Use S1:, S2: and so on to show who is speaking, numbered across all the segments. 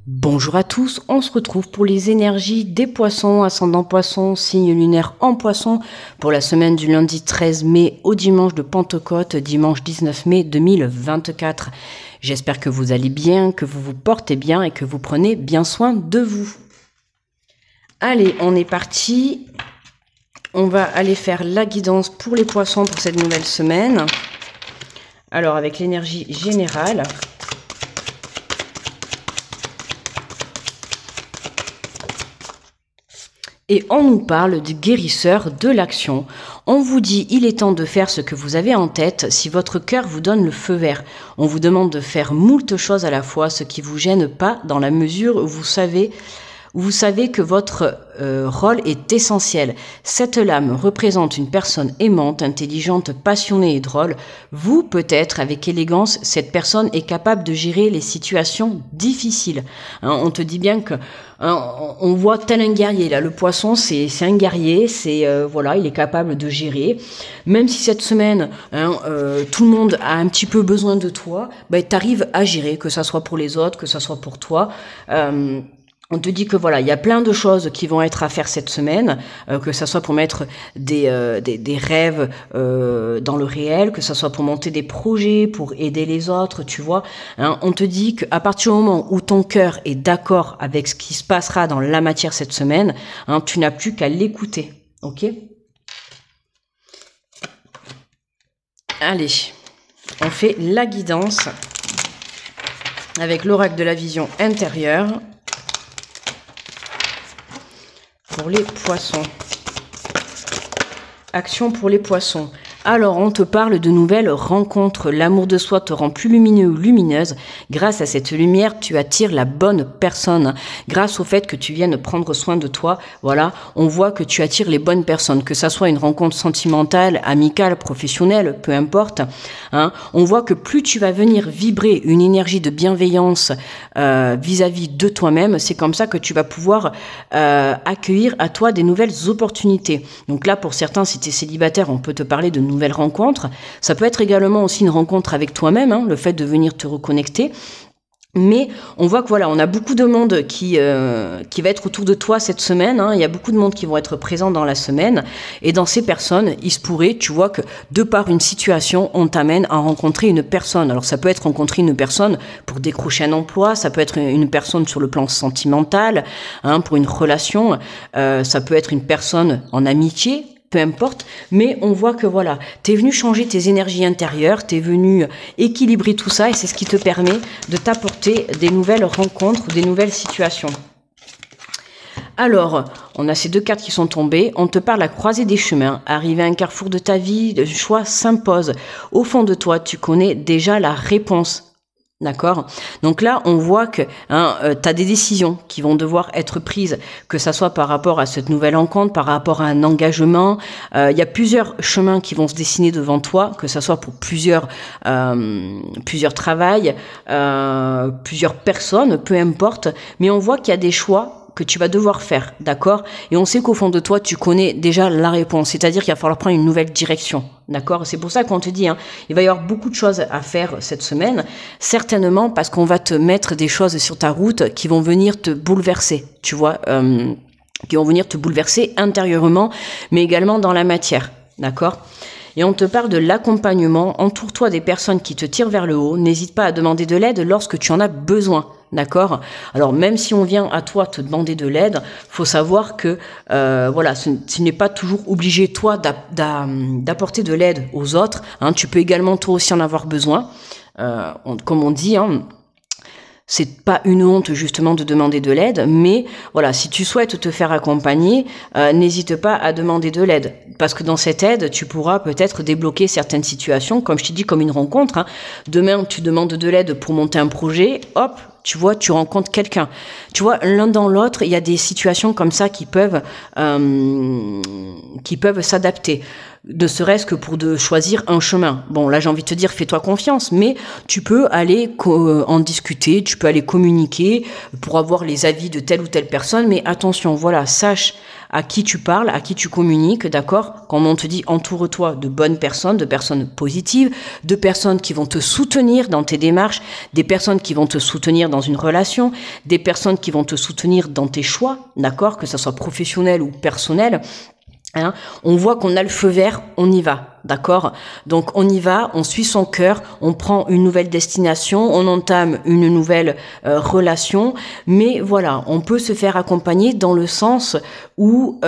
S1: Bonjour à tous, on se retrouve pour les énergies des poissons, ascendant poisson, signe lunaire en poisson, pour la semaine du lundi 13 mai au dimanche de Pentecôte, dimanche 19 mai 2024. J'espère que vous allez bien, que vous vous portez bien et que vous prenez bien soin de vous. Allez, on est parti. On va aller faire la guidance pour les poissons pour cette nouvelle semaine. Alors, avec l'énergie générale. Et on nous parle du guérisseur de l'action. On vous dit, il est temps de faire ce que vous avez en tête si votre cœur vous donne le feu vert. On vous demande de faire moult choses à la fois, ce qui vous gêne pas dans la mesure où vous savez que votre rôle est essentiel. Cette lame représente une personne aimante, intelligente, passionnée et drôle. Vous, peut-être, avec élégance, cette personne est capable de gérer les situations difficiles. Hein, on te dit bien que on voit tel un guerrier. Là, le poisson, c'est un guerrier. Voilà, il est capable de gérer. Même si cette semaine, tout le monde a un petit peu besoin de toi, tu arrives à gérer, que ça soit pour les autres, que ça soit pour toi. On te dit que voilà, il y a plein de choses qui vont être à faire cette semaine, que ça soit pour mettre des rêves dans le réel, que ça soit pour monter des projets, pour aider les autres, tu vois. Hein, on te dit qu'à partir du moment où ton cœur est d'accord avec ce qui se passera dans la matière cette semaine, hein, tu n'as plus qu'à l'écouter, ok ? Allez, on fait la guidance avec l'oracle de la vision intérieure. Pour les poissons. Action pour les poissons. Alors, on te parle de nouvelles rencontres. L'amour de soi te rend plus lumineux ou lumineuse. Grâce à cette lumière, tu attires la bonne personne. Grâce au fait que tu viennes prendre soin de toi, voilà, on voit que tu attires les bonnes personnes. Que ça soit une rencontre sentimentale, amicale, professionnelle, peu importe. Hein, on voit que plus tu vas venir vibrer une énergie de bienveillance vis-à-vis de toi-même, c'est comme ça que tu vas pouvoir accueillir à toi des nouvelles opportunités. Donc là, pour certains, si tu es célibataire, on peut te parler de nouvelles rencontres. Ça peut être également aussi une rencontre avec toi-même, hein, le fait de venir te reconnecter. Mais on voit que voilà, on a beaucoup de monde qui va être autour de toi cette semaine. Hein. Il y a beaucoup de monde qui vont être présents dans la semaine. Et dans ces personnes, il se pourrait, tu vois, que de par une situation, on t'amène à rencontrer une personne. Alors ça peut être rencontrer une personne pour décrocher un emploi, ça peut être une personne sur le plan sentimental, hein, pour une relation, ça peut être une personne en amitié. Peu importe, mais on voit que voilà, t'es venu changer tes énergies intérieures, t'es venu équilibrer tout ça et c'est ce qui te permet de t'apporter des nouvelles rencontres, des nouvelles situations. Alors, on a ces deux cartes qui sont tombées, on te parle à croiser des chemins, arriver à un carrefour de ta vie, le choix s'impose. Au fond de toi, tu connais déjà la réponse. D'accord. Donc là, on voit que tu as des décisions qui vont devoir être prises, que ça soit par rapport à cette nouvelle rencontre, par rapport à un engagement. Il y a plusieurs chemins qui vont se dessiner devant toi, que ça soit pour plusieurs travails, plusieurs personnes, peu importe. Mais on voit qu'il y a des choix que tu vas devoir faire, d'accord? Et on sait qu'au fond de toi, tu connais déjà la réponse, c'est-à-dire qu'il va falloir prendre une nouvelle direction, d'accord? C'est pour ça qu'on te dit, hein, il va y avoir beaucoup de choses à faire cette semaine, certainement parce qu'on va te mettre des choses sur ta route qui vont venir te bouleverser, tu vois, qui vont venir te bouleverser intérieurement, mais également dans la matière, d'accord? Et on te parle de l'accompagnement, entoure-toi des personnes qui te tirent vers le haut, n'hésite pas à demander de l'aide lorsque tu en as besoin. D'accord. Alors même si on vient à toi te demander de l'aide, faut savoir que voilà, ce n'est pas toujours obligé toi d'apporter de l'aide aux autres. Hein, tu peux également toi aussi en avoir besoin. Comme on dit. Hein, c'est pas une honte justement de demander de l'aide, mais voilà, si tu souhaites te faire accompagner, n'hésite pas à demander de l'aide, parce que dans cette aide, tu pourras peut-être débloquer certaines situations, comme je t'ai dit, comme une rencontre. Hein. Demain, tu demandes de l'aide pour monter un projet, hop, tu vois, tu rencontres quelqu'un. Tu vois, l'un dans l'autre, il y a des situations comme ça qui peuvent s'adapter. Ne serait-ce que pour choisir un chemin. Bon, là, j'ai envie de te dire, fais-toi confiance, mais tu peux aller en discuter, tu peux aller communiquer pour avoir les avis de telle ou telle personne, mais attention, voilà, sache à qui tu parles, à qui tu communiques, d'accord? Quand on te dit entoure-toi de bonnes personnes, de personnes positives, de personnes qui vont te soutenir dans tes démarches, des personnes qui vont te soutenir dans une relation, des personnes qui vont te soutenir dans tes choix, d'accord? Que ça soit professionnel ou personnel. Hein, on voit qu'on a le feu vert, on y va, d'accord? Donc on y va, on suit son cœur, on prend une nouvelle destination, on entame une nouvelle relation, mais voilà, on peut se faire accompagner dans le sens où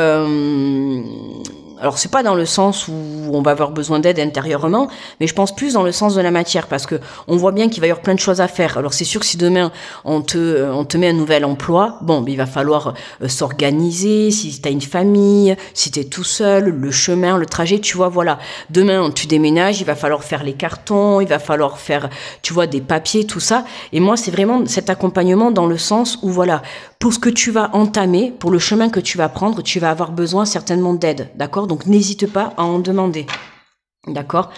S1: alors c'est pas dans le sens où on va avoir besoin d'aide intérieurement, mais je pense plus dans le sens de la matière, parce que on voit bien qu'il va y avoir plein de choses à faire. Alors c'est sûr que si demain on te met un nouvel emploi, bon, il va falloir s'organiser, si t'as une famille, si t'es tout seul, le chemin, le trajet, tu vois, voilà. Demain tu déménages, il va falloir faire les cartons, il va falloir faire, tu vois, des papiers, tout ça. Et moi c'est vraiment cet accompagnement dans le sens où voilà, pour ce que tu vas entamer, pour le chemin que tu vas prendre, tu vas avoir besoin certainement d'aide, d'accord? Donc n'hésite pas à en demander, d'accord?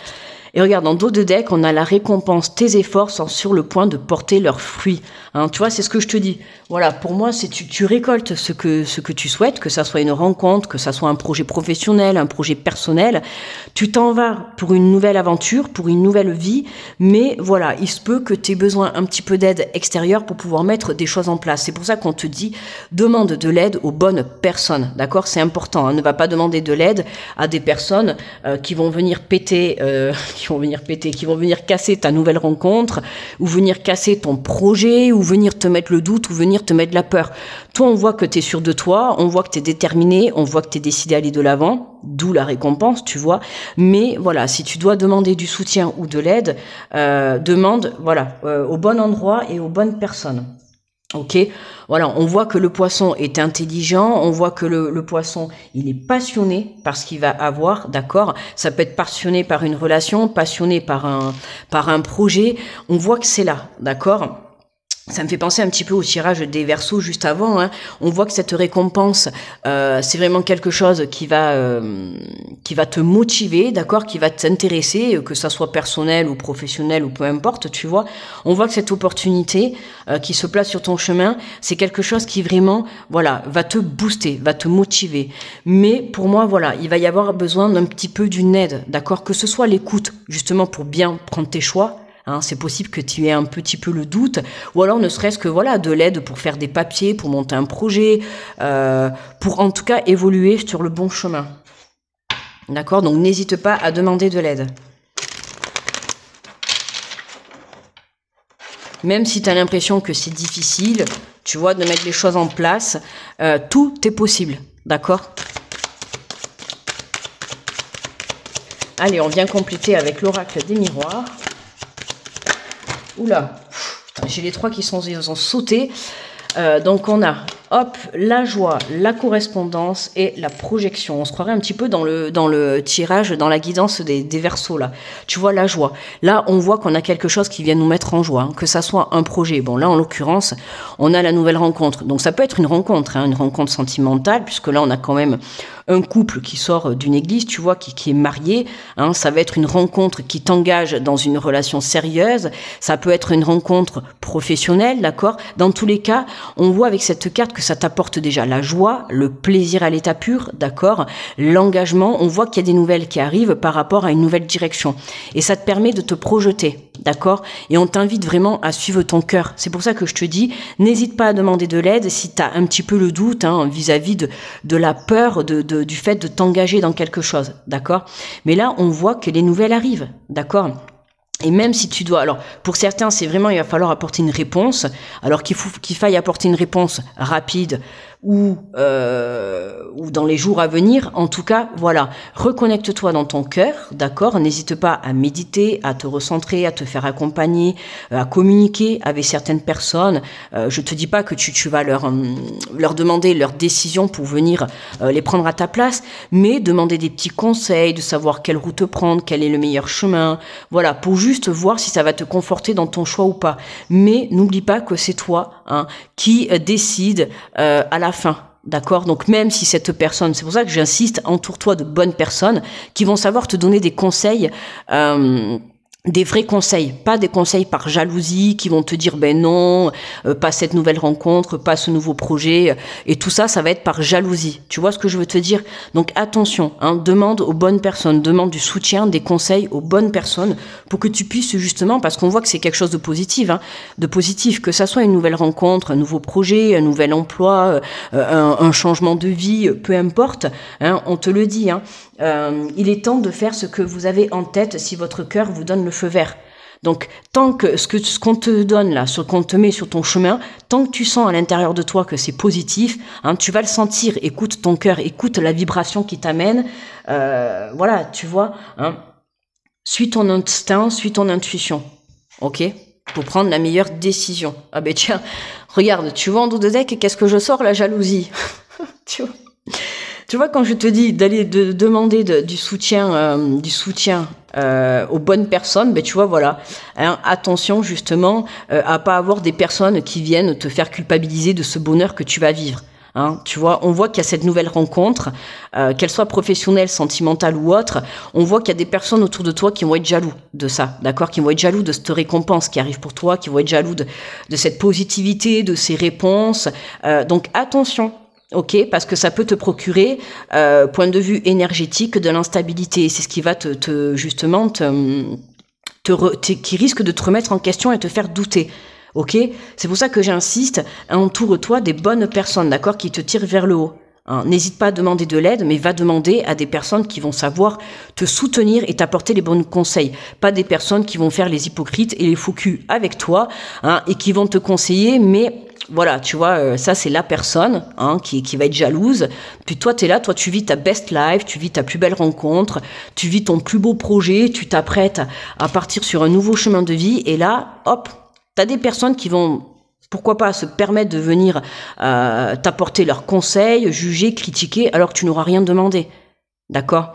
S1: Et regarde, dans dos de deck, on a la récompense. Tes efforts sont sur le point de porter leurs fruits. Hein, tu vois, c'est ce que je te dis. Voilà, pour moi, c'est tu récoltes ce que tu souhaites, que ça soit une rencontre, que ça soit un projet professionnel, un projet personnel. Tu t'en vas pour une nouvelle aventure, pour une nouvelle vie. Mais voilà, il se peut que tu aies besoin un petit peu d'aide extérieure pour pouvoir mettre des choses en place. C'est pour ça qu'on te dit, demande de l'aide aux bonnes personnes. D'accord? C'est important. Hein, ne va pas demander de l'aide à des personnes qui vont venir péter... qui vont venir casser ta nouvelle rencontre, ou venir casser ton projet, ou venir te mettre le doute, ou venir te mettre la peur. Toi, on voit que tu es sûr de toi, on voit que tu es déterminé, on voit que tu es décidé à aller de l'avant, d'où la récompense, tu vois. Mais voilà, si tu dois demander du soutien ou de l'aide, demande au bon endroit et aux bonnes personnes. Ok, voilà, on voit que le poisson est intelligent, on voit que le poisson, il est passionné par ce qu'il va avoir, d'accord? Ça peut être passionné par une relation, passionné par un projet, on voit que c'est là, d'accord? Ça me fait penser un petit peu au tirage des Verseaux juste avant. Hein. On voit que cette récompense, c'est vraiment quelque chose qui va te motiver, d'accord, qui va t'intéresser, que ça soit personnel ou professionnel ou peu importe, tu vois. On voit que cette opportunité qui se place sur ton chemin, c'est quelque chose qui vraiment, voilà, va te booster, va te motiver. Mais pour moi, voilà, il va y avoir besoin d'un petit peu d'une aide, d'accord, que ce soit l'écoute, justement pour bien prendre tes choix. Hein, c'est possible que tu aies un petit peu le doute, ou alors ne serait-ce que voilà de l'aide pour faire des papiers, pour monter un projet, pour en tout cas évoluer sur le bon chemin. D'accord? Donc n'hésite pas à demander de l'aide. Même si tu as l'impression que c'est difficile, tu vois, de mettre les choses en place, tout est possible. D'accord? Allez, on vient compléter avec l'oracle des miroirs. Oula, j'ai les trois ils ont sauté. Donc on a, hop, la joie, la correspondance et la projection. On se croirait un petit peu dans le tirage, dans la guidance des Verseaux là. Tu vois la joie. Là, on voit qu'on a quelque chose qui vient nous mettre en joie, hein, que ça soit un projet. Bon, là en l'occurrence, on a la nouvelle rencontre. Donc ça peut être une rencontre, hein, une rencontre sentimentale, puisque là on a quand même un couple qui sort d'une église, tu vois, qui est marié. Hein, ça va être une rencontre qui t'engage dans une relation sérieuse. Ça peut être une rencontre professionnelle, d'accord. Dans tous les cas, on voit avec cette carte que ça t'apporte déjà la joie, le plaisir à l'état pur, d'accord, l'engagement. On voit qu'il y a des nouvelles qui arrivent par rapport à une nouvelle direction. Et ça te permet de te projeter, d'accord. Et on t'invite vraiment à suivre ton cœur. C'est pour ça que je te dis, n'hésite pas à demander de l'aide si tu as un petit peu le doute, hein, vis-à-vis de la peur du fait de t'engager dans quelque chose, d'accord. Mais là, on voit que les nouvelles arrivent, d'accord. Et même si tu dois, alors pour certains c'est vraiment il va falloir apporter une réponse, alors qu'il faille apporter une réponse rapide ou dans les jours à venir, en tout cas voilà, reconnecte-toi dans ton cœur, d'accord, n'hésite pas à méditer, à te recentrer, à te faire accompagner, à communiquer avec certaines personnes. Je te dis pas que tu vas leur demander leur décision pour venir les prendre à ta place, mais demander des petits conseils, de savoir quelle route prendre, quel est le meilleur chemin, voilà, pour juste voir si ça va te conforter dans ton choix ou pas. Mais n'oublie pas que c'est toi, hein, qui décide à la fin. D'accord? Donc même si cette personne, c'est pour ça que j'insiste, entoure-toi de bonnes personnes qui vont savoir te donner des conseils des vrais conseils, pas des conseils par jalousie qui vont te dire ben non, pas cette nouvelle rencontre, pas ce nouveau projet, et tout ça, ça va être par jalousie. Tu vois ce que je veux te dire? Donc attention, hein, demande aux bonnes personnes, demande du soutien, des conseils aux bonnes personnes pour que tu puisses justement, parce qu'on voit que c'est quelque chose de positif, hein, que ça soit une nouvelle rencontre, un nouveau projet, un nouvel emploi, un changement de vie, peu importe, hein, on te le dit, hein. Il est temps de faire ce que vous avez en tête si votre cœur vous donne le feu vert. Donc, tant que ce qu'on te donne là, ce qu'on te met sur ton chemin, tant que tu sens à l'intérieur de toi que c'est positif, hein, tu vas le sentir. Écoute ton cœur, écoute la vibration qui t'amène. Voilà, tu vois. Hein, suis ton instinct, suis ton intuition. Ok, pour prendre la meilleure décision. Ah ben tiens, regarde, tu vois en dos de deck, qu'est-ce que je sors? La jalousie. Tu vois, quand je te dis d'aller demander du soutien aux bonnes personnes, ben tu vois, voilà, hein, attention justement à pas avoir des personnes qui viennent te faire culpabiliser de ce bonheur que tu vas vivre. Hein, tu vois, on voit qu'il y a cette nouvelle rencontre, qu'elle soit professionnelle, sentimentale ou autre, on voit qu'il y a des personnes autour de toi qui vont être jaloux de ça, d'accord, qui vont être jaloux de cette récompense qui arrive pour toi, qui vont être jaloux de cette positivité, de ces réponses. Donc attention. Ok, parce que ça peut te procurer, point de vue énergétique, de l'instabilité. C'est ce qui va qui risque de te remettre en question et te faire douter. Ok, c'est pour ça que j'insiste, entoure-toi des bonnes personnes, d'accord, qui te tirent vers le haut. Hein, n'hésite pas à demander de l'aide, mais va demander à des personnes qui vont savoir te soutenir et t'apporter les bons conseils. Pas des personnes qui vont faire les hypocrites et les faux culs avec toi, hein, et qui vont te conseiller, mais voilà, tu vois, ça c'est la personne, hein, qui va être jalouse. Puis toi, t'es là, toi tu vis ta best life, tu vis ta plus belle rencontre, tu vis ton plus beau projet, tu t'apprêtes à partir sur un nouveau chemin de vie. Et là, hop, t'as des personnes qui vont, pourquoi pas, se permettre de venir t'apporter leurs conseils, juger, critiquer, alors que tu n'auras rien demandé. D'accord ?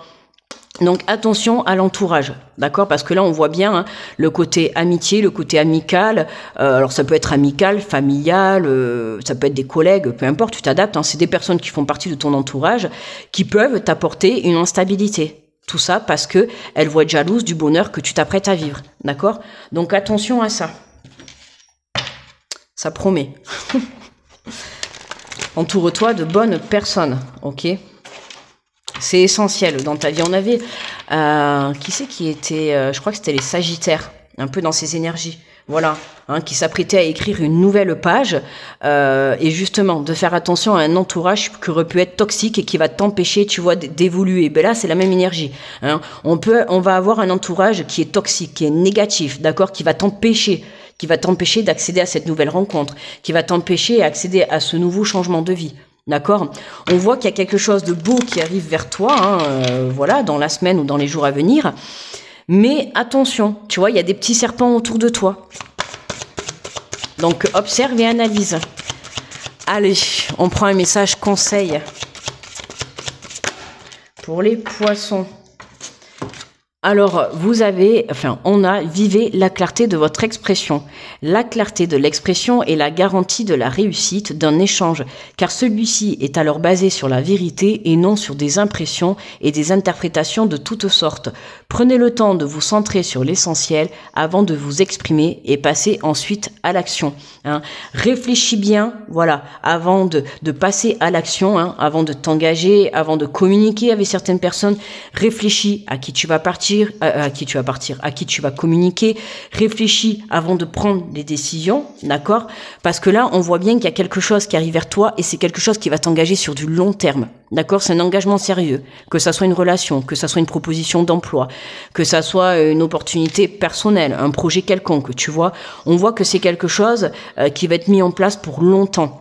S1: Donc attention à l'entourage, d'accord? Parce que là on voit bien, hein, le côté amitié, le côté amical. Alors ça peut être amical, familial, ça peut être des collègues, peu importe, tu t'adaptes. Hein, c'est des personnes qui font partie de ton entourage qui peuvent t'apporter une instabilité. Tout ça parce que elles vont être jalouses du bonheur que tu t'apprêtes à vivre, d'accord? Donc attention à ça. Ça promet. Entoure-toi de bonnes personnes, ok? C'est essentiel dans ta vie. On avait, qui c'est qui était, je crois que c'était les Sagittaires, un peu dans ces énergies, voilà, hein, qui s'apprêtaient à écrire une nouvelle page, et justement de faire attention à un entourage qui aurait pu être toxique et qui va t'empêcher, tu vois, d'évoluer. Ben là, c'est la même énergie. Hein. On va avoir un entourage qui est toxique, qui est négatif, d'accord, qui va t'empêcher d'accéder à cette nouvelle rencontre, qui va t'empêcher d'accéder à ce nouveau changement de vie. D'accord? On voit qu'il y a quelque chose de beau qui arrive vers toi, hein, voilà, dans la semaine ou dans les jours à venir. Mais attention, tu vois, il y a des petits serpents autour de toi. Donc, observe et analyse. Allez, on prend un message conseil pour les poissons. Alors, vivez la clarté de votre expression. La clarté de l'expression est la garantie de la réussite d'un échange, car celui-ci est alors basé sur la vérité et non sur des impressions et des interprétations de toutes sortes. Prenez le temps de vous centrer sur l'essentiel avant de vous exprimer et passez ensuite à l'action. Hein. Réfléchis bien, voilà, avant de passer à l'action, hein, avant de t'engager, avant de communiquer avec certaines personnes. Réfléchis à qui tu vas partir, à qui tu vas communiquer, réfléchis avant de prendre des décisions, d'accord? Parce que là, on voit bien qu'il y a quelque chose qui arrive vers toi et c'est quelque chose qui va t'engager sur du long terme, d'accord? C'est un engagement sérieux, que ça soit une relation, que ça soit une proposition d'emploi, que ça soit une opportunité personnelle, un projet quelconque, tu vois? On voit que c'est quelque chose qui va être mis en place pour longtemps.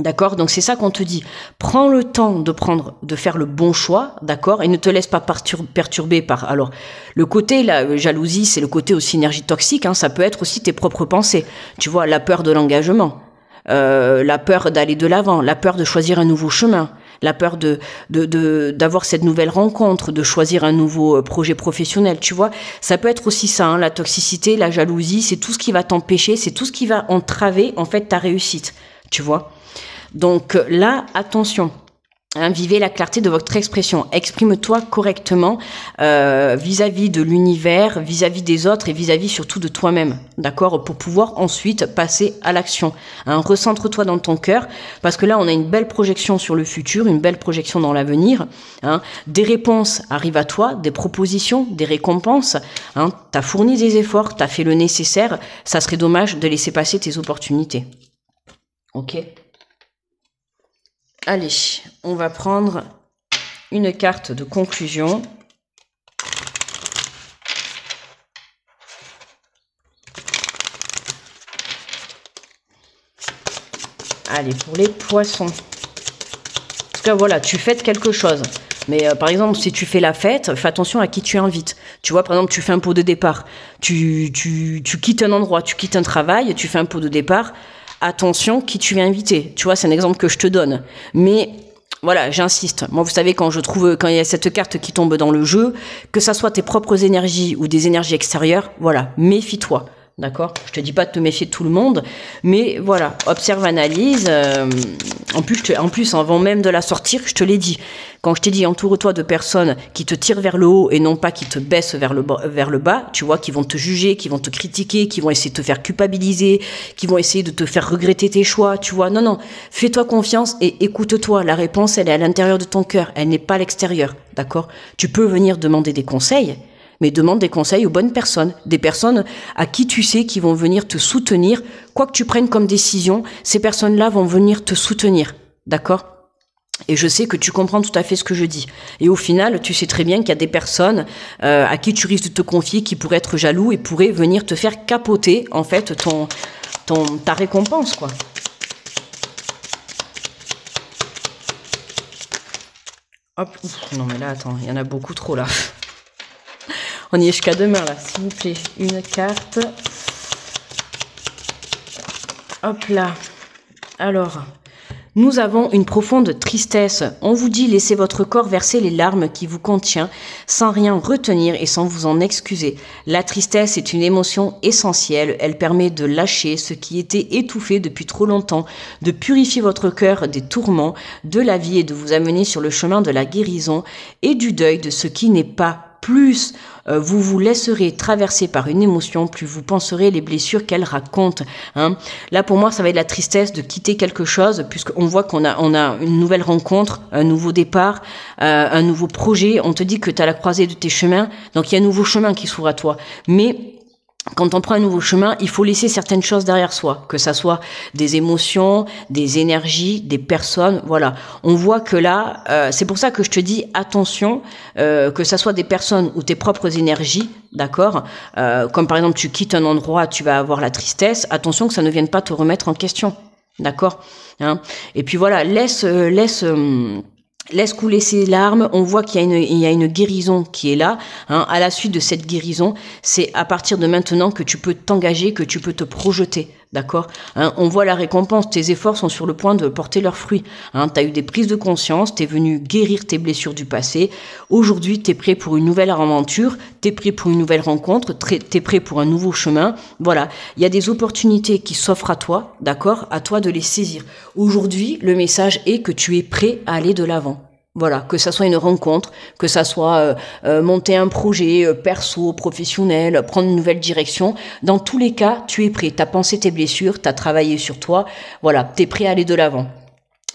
S1: D'accord, donc c'est ça qu'on te dit. Prends le temps de faire le bon choix, d'accord, et ne te laisse pas perturber par. Alors, le côté la jalousie, c'est le côté aussi énergie toxique. Hein, ça peut être aussi tes propres pensées. Tu vois, la peur de l'engagement, la peur d'aller de l'avant, la peur de choisir un nouveau chemin, la peur d'avoir cette nouvelle rencontre, de choisir un nouveau projet professionnel. Tu vois, ça peut être aussi ça. Hein, la toxicité, la jalousie, c'est tout ce qui va t'empêcher, c'est tout ce qui va entraver en fait ta réussite. Tu vois. Donc là, attention, Hein, vivez la clarté de votre expression. Exprime-toi correctement vis-à-vis de l'univers, vis-à-vis des autres et vis-à-vis surtout de toi-même. D'accord? Pour pouvoir ensuite passer à l'action. Hein, recentre-toi dans ton cœur parce que là, on a une belle projection sur le futur, une belle projection dans l'avenir. Hein. Des réponses arrivent à toi, des propositions, des récompenses. Hein. Tu as fourni des efforts, tu as fait le nécessaire. Ça serait dommage de laisser passer tes opportunités. Ok? Allez, on va prendre une carte de conclusion. Allez, pour les poissons. En tout cas, voilà, tu fêtes quelque chose. Mais par exemple, si tu fais la fête, fais attention à qui tu invites. Tu vois, par exemple, tu fais un pot de départ. Tu quittes un endroit, tu quittes un travail, tu fais un pot de départ. Attention qui tu viens inviter. Tu vois, c'est un exemple que je te donne. Mais voilà, j'insiste. Moi, vous savez, quand il y a cette carte qui tombe dans le jeu, que ça soit tes propres énergies ou des énergies extérieures, voilà, méfie-toi. D'accord? Je te dis pas de te méfier de tout le monde, mais voilà, observe, analyse. En plus, avant même de la sortir, je te l'ai dit. Quand je t'ai dit, entoure-toi de personnes qui te tirent vers le haut et non pas qui te baissent vers le bas, tu vois, qui vont te juger, qui vont te critiquer, qui vont essayer de te faire culpabiliser, qui vont essayer de te faire regretter tes choix, tu vois. Non, fais-toi confiance et écoute-toi. La réponse, elle est à l'intérieur de ton cœur, elle n'est pas à l'extérieur, d'accord? Tu peux venir demander des conseils, mais demande des conseils aux bonnes personnes, des personnes à qui tu sais qui vont venir te soutenir. Quoi que tu prennes comme décision, ces personnes-là vont venir te soutenir, d'accord? Et je sais que tu comprends tout à fait ce que je dis. Et au final, tu sais très bien qu'il y a des personnes à qui tu risques de te confier, qui pourraient être jaloux et pourraient venir te faire capoter, en fait, ta récompense, quoi. Hop, non mais là, attends, il y en a beaucoup trop, là. On y est jusqu'à demain, là, s'il vous plaît. Une carte. Hop là. Alors, nous avons une profonde tristesse. On vous dit, laissez votre corps verser les larmes qui vous contient, sans rien retenir et sans vous en excuser. La tristesse est une émotion essentielle. Elle permet de lâcher ce qui était étouffé depuis trop longtemps, de purifier votre cœur des tourments de la vie et de vous amener sur le chemin de la guérison et du deuil de ce qui n'est pas. Plus vous vous laisserez traverser par une émotion, plus vous penserez les blessures qu'elle raconte. Hein. Là, pour moi, ça va être la tristesse de quitter quelque chose, puisqu'on voit qu'on a une nouvelle rencontre, un nouveau départ, un nouveau projet. On te dit que tu as la croisée de tes chemins, donc il y a un nouveau chemin qui s'ouvre à toi. Mais quand on prend un nouveau chemin, il faut laisser certaines choses derrière soi, que ça soit des émotions, des énergies, des personnes, voilà. On voit que là, c'est pour ça que je te dis attention, que ça soit des personnes ou tes propres énergies, d'accord, comme par exemple tu quittes un endroit, tu vas avoir la tristesse, attention que ça ne vienne pas te remettre en question, d'accord, hein. Et puis voilà, laisse couler ses larmes, on voit qu'il y a une guérison qui est là. Hein. À la suite de cette guérison, c'est à partir de maintenant que tu peux t'engager, que tu peux te projeter, d'accord, hein. On voit la récompense, tes efforts sont sur le point de porter leurs fruits. Hein. Tu as eu des prises de conscience, tu es venu guérir tes blessures du passé. Aujourd'hui, tu es prêt pour une nouvelle aventure, tu es prêt pour une nouvelle rencontre, tu es prêt pour un nouveau chemin. Voilà, il y a des opportunités qui s'offrent à toi, d'accord, à toi de les saisir. Aujourd'hui, le message est que tu es prêt à aller de l'avant. Voilà, que ça soit une rencontre, que ça soit monter un projet perso, professionnel, prendre une nouvelle direction. Dans tous les cas, tu es prêt. Tu as pensé tes blessures, tu as travaillé sur toi. Voilà, tu es prêt à aller de l'avant.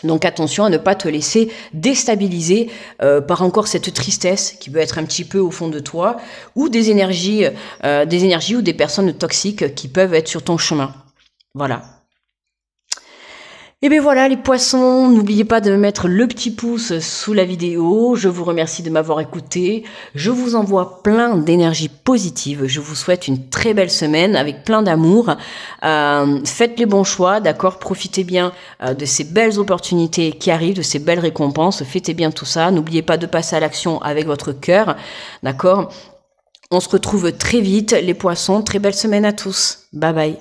S1: Donc attention à ne pas te laisser déstabiliser par encore cette tristesse qui peut être un petit peu au fond de toi, ou des énergies ou des personnes toxiques qui peuvent être sur ton chemin. Voilà. Et bien voilà les poissons, n'oubliez pas de mettre le petit pouce sous la vidéo, je vous remercie de m'avoir écouté, je vous envoie plein d'énergie positive, je vous souhaite une très belle semaine avec plein d'amour, faites les bons choix, d'accord, profitez bien de ces belles opportunités qui arrivent, de ces belles récompenses, fêtez bien tout ça, n'oubliez pas de passer à l'action avec votre cœur, d'accord, on se retrouve très vite les poissons, très belle semaine à tous, bye bye.